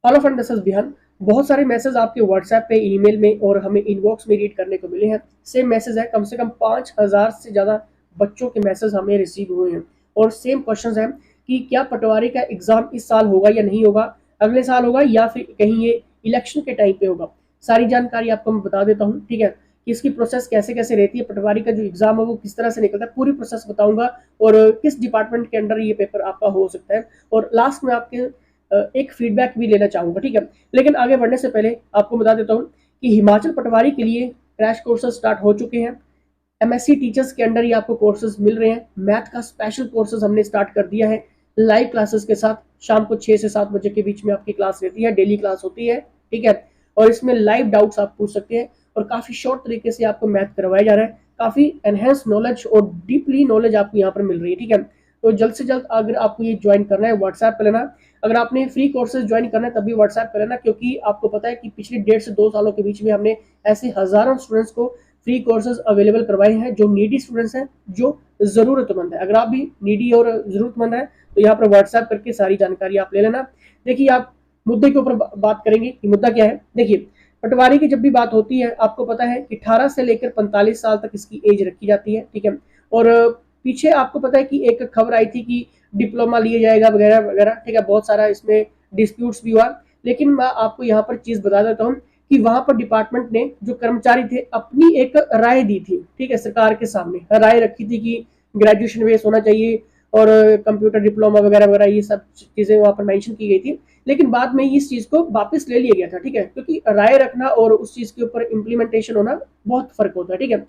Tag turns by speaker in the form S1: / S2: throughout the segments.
S1: Hello friend, this is बिहान। बहुत सारे message आपके व्हाट्सएप पे, ईमेल में और हमें इनबॉक्स में रीड करने को मिले हैं। सेम मैसेज है, कम से कम 5,000 से ज़्यादा बच्चों के मैसेज हमें रिसीव हुए हैं और सेम क्वेश्चंस हैं कि क्या पटवारी का एग्ज़ाम इस साल होगा या नहीं होगा, अगले साल होगा या फिर कहीं ये इलेक्शन के टाइम पे होगा। सारी जानकारी आपको मैं बता देता हूँ, ठीक है, कि इसकी प्रोसेस कैसे कैसे रहती है, पटवारी का जो एग्ज़ाम है वो किस तरह से निकलता है, पूरी प्रोसेस बताऊंगा और किस डिपार्टमेंट के अंडर ये पेपर आपका हो सकता है। और लास्ट में आपके एक फीडबैक भी लेना चाहूंगा, ठीक है। लेकिन आगे बढ़ने से पहले आपको बता देता हूँ कि हिमाचल पटवारी के लिए क्रैश कोर्सेज स्टार्ट हो चुके हैं। एमएससी टीचर्स के अंडर ही आपको कोर्सेज मिल रहे हैं। मैथ का स्पेशल कोर्सेज हमने स्टार्ट कर दिया है लाइव क्लासेस के साथ। शाम को 6 से 7 बजे के बीच में आपकी क्लास रहती है, डेली क्लास होती है, ठीक है। और इसमें लाइव डाउट्स आप पूछ सकते हैं और काफी शॉर्ट तरीके से आपको मैथ करवाया जा रहा है। काफी एनहेंस नॉलेज और डीपली नॉलेज आपको यहाँ पर मिल रही है, ठीक है। तो जल्द से जल्द अगर आपको ये ज्वाइन करना है, व्हाट्सएप पे लेना। अगर आपने फ्री कोर्सेज ज्वाइन करना है तभी व्हाट्सएप पे लेना, क्योंकि आपको पता है कि पिछले 1.5 से 2 सालों के बीच में हमने ऐसे हजारों स्टूडेंट्स को फ्री कोर्सेज अवेलेबल करवाए हैं जो नीडी स्टूडेंट्स हैं, जो जरूरतमंद है। अगर आप भी नीडी और जरूरतमंद है तो यहाँ पर व्हाट्सएप करके सारी जानकारी आप ले लेना। देखिए, आप मुद्दे के ऊपर बात करेंगे कि मुद्दा क्या है। देखिए, पटवारी की जब भी बात होती है, आपको पता है कि 18 से लेकर 45 साल तक इसकी एज रखी जाती है, ठीक है। और पीछे आपको पता है कि एक खबर आई थी कि डिप्लोमा लिया जाएगा वगैरह वगैरह, ठीक है। बहुत सारा इसमें डिस्प्यूट्स भी हुआ। लेकिन मैं आपको यहाँ पर चीज बता देता हूँ कि वहां पर डिपार्टमेंट ने, जो कर्मचारी थे, अपनी एक राय दी थी, ठीक है। सरकार के सामने राय रखी थी कि ग्रेजुएशन बेस होना चाहिए और कंप्यूटर डिप्लोमा वगैरह वगैरह, ये सब चीजें वहां पर मेंशन की गई थी। लेकिन बाद में इस चीज को वापस ले लिया गया था, ठीक है, क्योंकि राय रखना और उस चीज के ऊपर इम्प्लीमेंटेशन होना बहुत फर्क होता है, ठीक है।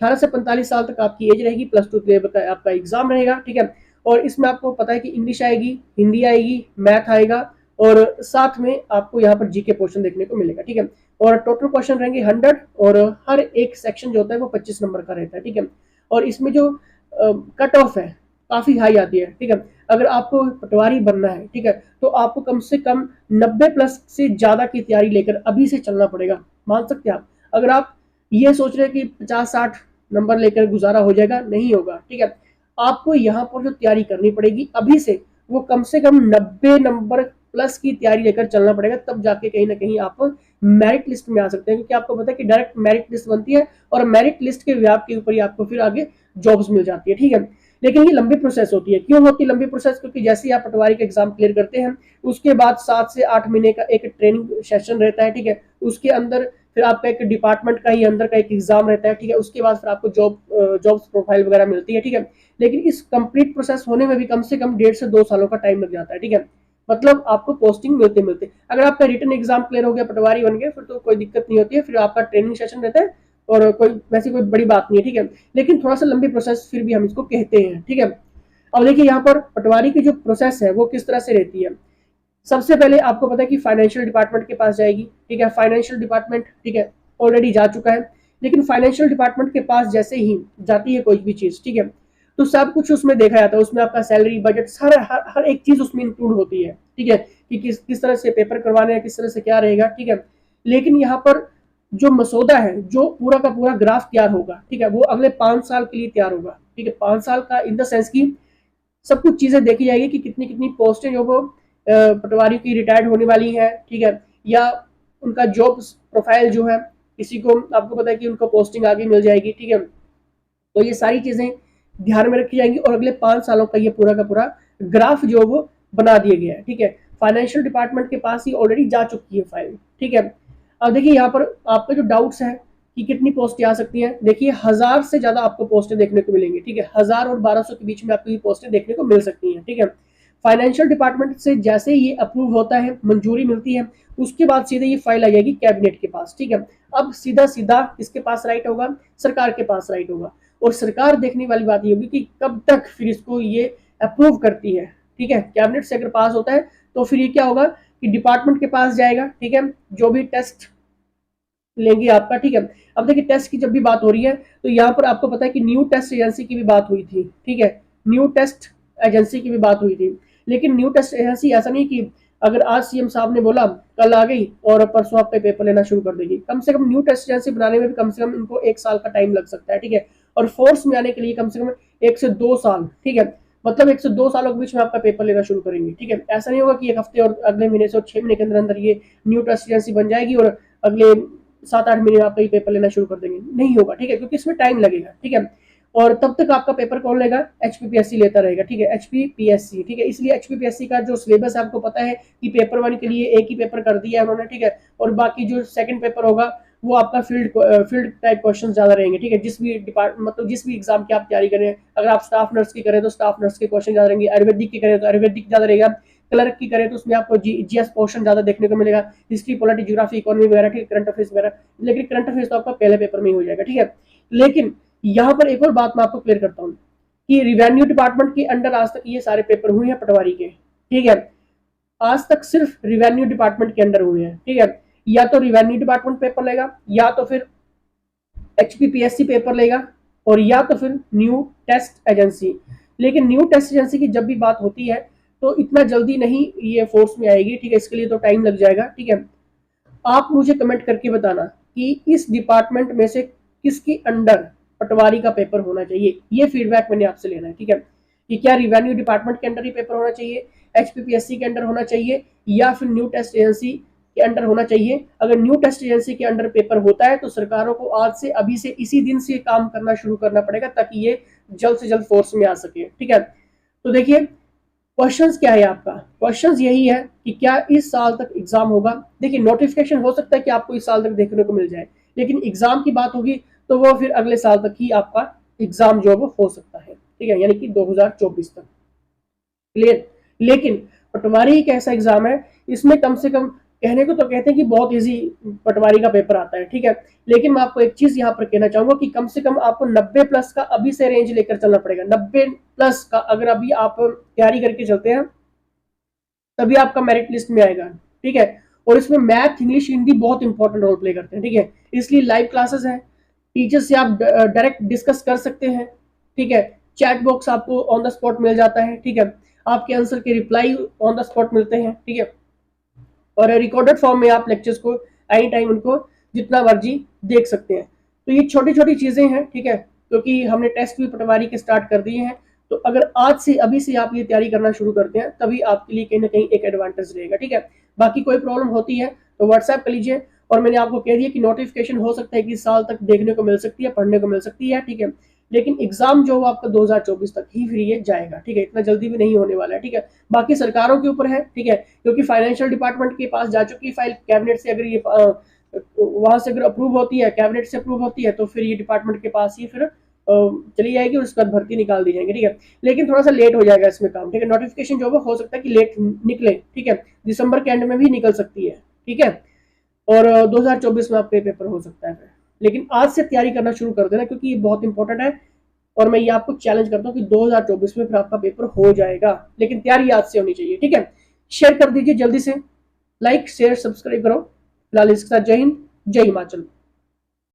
S1: 18 से 45 साल तक आपकी एज रहेगी, +2 लेवल का आपका एग्जाम रहेगा, ठीक है। और इसमें आपको पता है कि इंग्लिश आएगी, हिंदी आएगी, मैथ आएगा और साथ में आपको यहाँ पर जीके पोर्शन देखने को मिलेगा, ठीक है। और टोटल क्वेश्चन रहेंगे 100 और हर एक सेक्शन जो होता है वो 25 नंबर का रहता है, ठीक है। और इसमें जो कट ऑफ है काफी हाई आती है, ठीक है। अगर आपको पटवारी बनना है, ठीक है, तो आपको कम से कम 90+ से ज्यादा की तैयारी लेकर अभी से चलना पड़ेगा। मान सकते हैं आप। अगर आप ये सोच रहे हैं कि 50-60 नंबर लेकर गुजारा हो जाएगा, नहीं होगा, ठीक है। आपको यहाँ पर जो तैयारी करनी पड़ेगी अभी से, वो कम से कम 90 नंबर प्लस की तैयारी लेकर चलना पड़ेगा, तब जाके कहीं ना कहीं आप मेरिट लिस्ट में आ सकते हैं। क्योंकि आपको पता है कि डायरेक्ट मेरिट लिस्ट बनती है और मेरिट लिस्ट के व्याप के ऊपर ही आपको फिर आगे जॉब्स मिल जाती है, ठीक है। लेकिन ये लंबी प्रोसेस होती है। क्यों होती है लंबी प्रोसेस? क्योंकि जैसे ही आप पटवारी का एग्जाम क्लियर करते हैं, उसके बाद 7 से 8 महीने का एक ट्रेनिंग सेशन रहता है, ठीक है। उसके अंदर फिर आपका एक डिपार्टमेंट का ही अंदर का एक एग्जाम रहता है, ठीक है। उसके बाद फिर आपको जॉब्स प्रोफाइल वगैरह मिलती है, ठीक है। लेकिन इस कंप्लीट प्रोसेस होने में भी कम से कम 1.5 से 2 सालों का टाइम लग जाता है, ठीक है। मतलब आपको पोस्टिंग मिलते मिलते, अगर आपका रिटन एग्जाम क्लियर हो गया, पटवारी बन गए, फिर तो कोई दिक्कत नहीं होती है। फिर आपका ट्रेनिंग सेशन रहता है और कोई वैसी कोई बड़ी बात नहीं है, ठीक है। लेकिन थोड़ा सा लंबी प्रोसेस फिर भी हम इसको कहते हैं, ठीक है। अब देखिए, यहाँ पर पटवारी की जो प्रोसेस है वो किस तरह से रहती है। सबसे पहले आपको पता है कि फाइनेंशियल डिपार्टमेंट के पास जाएगी, ठीक है। फाइनेंशियल डिपार्टमेंट, ठीक है, ऑलरेडी जा चुका है। लेकिन फाइनेंशियल डिपार्टमेंट के पास जैसे ही जाती है कोई भी चीज, ठीक है, तो सब कुछ उसमें देखा जाता है। उसमें आपका सैलरी, बजट, हर एक चीज उसमें इंक्लूड होती है, ठीक है, कि किस तरह से पेपर करवाने हैं, किस तरह से क्या रहेगा, ठीक है। लेकिन यहाँ पर जो मसौदा है, जो पूरा का पूरा ग्राफ तैयार होगा, ठीक है, वो अगले 5 साल के लिए तैयार होगा, ठीक है। 5 साल का इन द सेंस की सब कुछ चीजें देखी जाएगी कि कितनी कितनी पोस्टें जो वो पटवारी की रिटायर्ड होने वाली है, ठीक है, या उनका जॉब प्रोफाइल जो है, किसी को आपको पता है कि उनको पोस्टिंग आगे मिल जाएगी, ठीक है। तो ये सारी चीजें ध्यान में रखी जाएंगी और अगले 5 सालों का ये पूरा का पूरा ग्राफ जो वो बना दिया गया है, ठीक है। फाइनेंशियल डिपार्टमेंट के पास ही ऑलरेडी जा चुकी है फाइल, ठीक है। अब देखिए, यहाँ पर आपका जो डाउट्स है कि कितनी पोस्टें आ सकती हैं, देखिए 1000 से ज्यादा आपको पोस्टें देखने को मिलेंगी, ठीक है। 1000 और 1200 के बीच में आपको ये पोस्टें देखने को मिल सकती हैं, ठीक है। फाइनेंशियल डिपार्टमेंट से जैसे ये अप्रूव होता है, मंजूरी मिलती है, उसके बाद सीधे ये फाइल आ जाएगी कैबिनेट के पास, ठीक है। अब सीधा सीधा किसके पास राइट होगा? सरकार के पास राइट होगा। और सरकार देखने वाली बात ये होगी कि कब तक फिर इसको ये अप्रूव करती है, ठीक है। कैबिनेट से अगर पास होता है तो फिर ये क्या होगा कि डिपार्टमेंट के पास जाएगा, ठीक है, जो भी टेस्ट लेंगे आपका, ठीक है। अब देखिए, टेस्ट की जब भी बात हो रही है तो यहाँ पर आपको पता है कि न्यू टेस्ट एजेंसी की भी बात हुई थी, ठीक है। न्यू टेस्ट एजेंसी की भी बात हुई थी। लेकिन न्यू टेस्ट एजेंसी ऐसा नहीं कि अगर आज सीएम साहब ने बोला कल आ गई और परसों आपका पेपर लेना शुरू कर देगी। कम से कम न्यू टेस्ट एजेंसी बनाने में भी कम से कम इनको 1 साल का टाइम लग सकता है, ठीक है। और फोर्स में आने के लिए कम से कम 1 से 2 साल, ठीक है। मतलब 1 से 2 सालों के बीच में आपका पेपर लेना शुरू करेंगे, ठीक है। ऐसा नहीं होगा कि 1 हफ्ते और अगले महीने से और 6 महीने के अंदर ये न्यू टेस्ट एजेंसी बन जाएगी और अगले 7-8 महीने में आपका ये पेपर लेना शुरू कर देंगे, नहीं होगा, ठीक है, क्योंकि इसमें टाइम लगेगा, ठीक है। और तब तक आपका पेपर कौन लेगा? एचपीपीएससी लेता रहेगा, ठीक है, एचपीपीएससी, ठीक है। इसलिए एचपीपीएससी का जो सिलेबस है आपको पता है कि पेपर 1 के लिए एक ही पेपर कर दिया है उन्होंने, ठीक है, और बाकी जो सेकंड पेपर होगा वो आपका फील्ड टाइप क्वेश्चन ज्यादा रहेंगे, ठीक है। जिस भी मतलब जिस भी एग्जाम की आप तैयारी करें, अगर आप स्टाफ नर्स की करें तो स्टाफ नर्स के क्वेश्चन ज्यादा रहेंगे, आयुर्वेदिक की करें तो आयुर्वेदिक ज्यादा रहेगा, क्लर्क की करें तो उसमें आपको जीएस पोर्शन ज्यादा देखने को मिलेगा, हिस्ट्री, पॉलिटी, ज्योग्राफी, इकोनॉमी वगैरह, ठीक है, करंट अफेयर्स वगैरह। लेकिन करंट अफेयर्स तो आपका पहले पेपर में ही हो जाएगा, ठीक है। लेकिन यहाँ पर एक और बात मैं आपको क्लियर करता हूँ कि रिवेन्यू डिपार्टमेंट के अंडर आज तक ये सारे पेपर हुए हैं पटवारी के, ठीक है। आज तक सिर्फ रिवेन्यू डिपार्टमेंट के अंडर हुए हैं, ठीक है। या तो रिवेन्यू डिपार्टमेंट पेपर लेगा, या तो फिर एचपीपीएससी पेपर लेगा, और या तो फिर न्यू टेस्ट एजेंसी। लेकिन न्यू टेस्ट एजेंसी की जब भी बात होती है तो इतना जल्दी नहीं ये फोर्स में आएगी, ठीक है, इसके लिए तो टाइम लग जाएगा, ठीक है। आप मुझे कमेंट करके बताना कि इस डिपार्टमेंट में से किसके अंडर पटवारी का पेपर होना चाहिए, ये फीडबैक मैंने आपसे लेना है, ठीक है। कि क्या रिवेन्यू डिपार्टमेंट के अंडर ही पेपर होना चाहिए, एचपीपीएससी के अंडर होना चाहिए, या फिर न्यू टेस्ट एजेंसी के अंडर होना चाहिए। अगर न्यू टेस्ट एजेंसी के अंडर पेपर होता है तो सरकारों को आज से, अभी से, इसी दिन से काम करना शुरू करना पड़ेगा ताकि ये जल्द से जल्द फोर्स में आ सके, ठीक है। तो देखिए क्वेश्चंस क्या है आपका, क्वेश्चंस यही है कि क्या इस साल तक एग्जाम होगा। देखिए नोटिफिकेशन हो सकता है कि आपको इस साल तक देखने को मिल जाए, लेकिन एग्जाम की बात होगी तो वो फिर अगले साल तक ही आपका एग्जाम जो है वो हो सकता है, ठीक है, यानी कि 2024 तक। क्लियर। लेकिन पटवारी एक ऐसा एग्जाम है, इसमें कम से कम, कहने को तो कहते हैं कि बहुत इजी पटवारी का पेपर आता है, ठीक है। लेकिन मैं आपको एक चीज यहाँ पर कहना चाहूंगा कि कम से कम आपको 90 प्लस का अभी से रेंज लेकर चलना पड़ेगा। 90 प्लस का अगर अभी आप तैयारी करके चलते हैं तभी आपका मेरिट लिस्ट में आएगा, ठीक है। और इसमें मैथ, इंग्लिश, हिंदी बहुत इंपॉर्टेंट रोल प्ले करते हैं, ठीक है। इसलिए लाइव क्लासेस हैं, टीचर से आप डायरेक्ट डिस्कस कर सकते हैं, ठीक है। चैट बॉक्स आपको ऑन द स्पॉट मिल जाता है, ठीक है। आपके आंसर के रिप्लाई ऑन द स्पॉट मिलते हैं, ठीक है। और रिकॉर्डेड फॉर्म में आप लेक्चर्स को एनी टाइम उनको जितना मर्जी देख सकते हैं। तो ये छोटी छोटी चीजें हैं, ठीक है, क्योंकि हमने टेस्ट भी पटवारी के स्टार्ट कर दिए हैं। तो अगर आज से, अभी से आप ये तैयारी करना शुरू करते हैं तभी आपके लिए कहीं ना कहीं एक एडवांटेज रहेगा, ठीक है। बाकी कोई प्रॉब्लम होती है तो व्हाट्सएप कर लीजिए। और मैंने आपको कह दिया कि नोटिफिकेशन हो सकता है कि साल तक देखने को मिल सकती है, पढ़ने को मिल सकती है, ठीक है। लेकिन एग्जाम जो आपका 2024 तक ही फिर ये जाएगा, ठीक है, इतना जल्दी भी नहीं होने वाला है, ठीक है। बाकी सरकारों के ऊपर है, ठीक है, क्योंकि फाइनेंशियल डिपार्टमेंट के पास जा चुकी है फाइल, कैबिनेट से अगर ये वहां से अगर अप्रूव होती है, कैबिनेट से अप्रूव होती है, तो फिर ये डिपार्टमेंट के पास ही फिर चली जाएगी और उसके बाद भर्ती निकाल दी जाएगी, ठीक है। लेकिन थोड़ा सा लेट हो जाएगा इसमें काम, ठीक है। नोटिफिकेशन जो हो सकता है कि लेट निकले, ठीक है, दिसंबर के एंड में भी निकल सकती है, ठीक है। और 2024 में आपका पेपर हो सकता है फिर। लेकिन आज से तैयारी करना शुरू कर देना क्योंकि ये बहुत इंपॉर्टेंट है। और मैं ये आपको चैलेंज करता हूँ कि 2024 में फिर आपका पेपर हो जाएगा, लेकिन तैयारी आज से होनी चाहिए, ठीक है। शेयर कर दीजिए जल्दी से, लाइक शेयर सब्सक्राइब करो। फिलहाल इसके साथ जय हिंद, जय हिमाचल।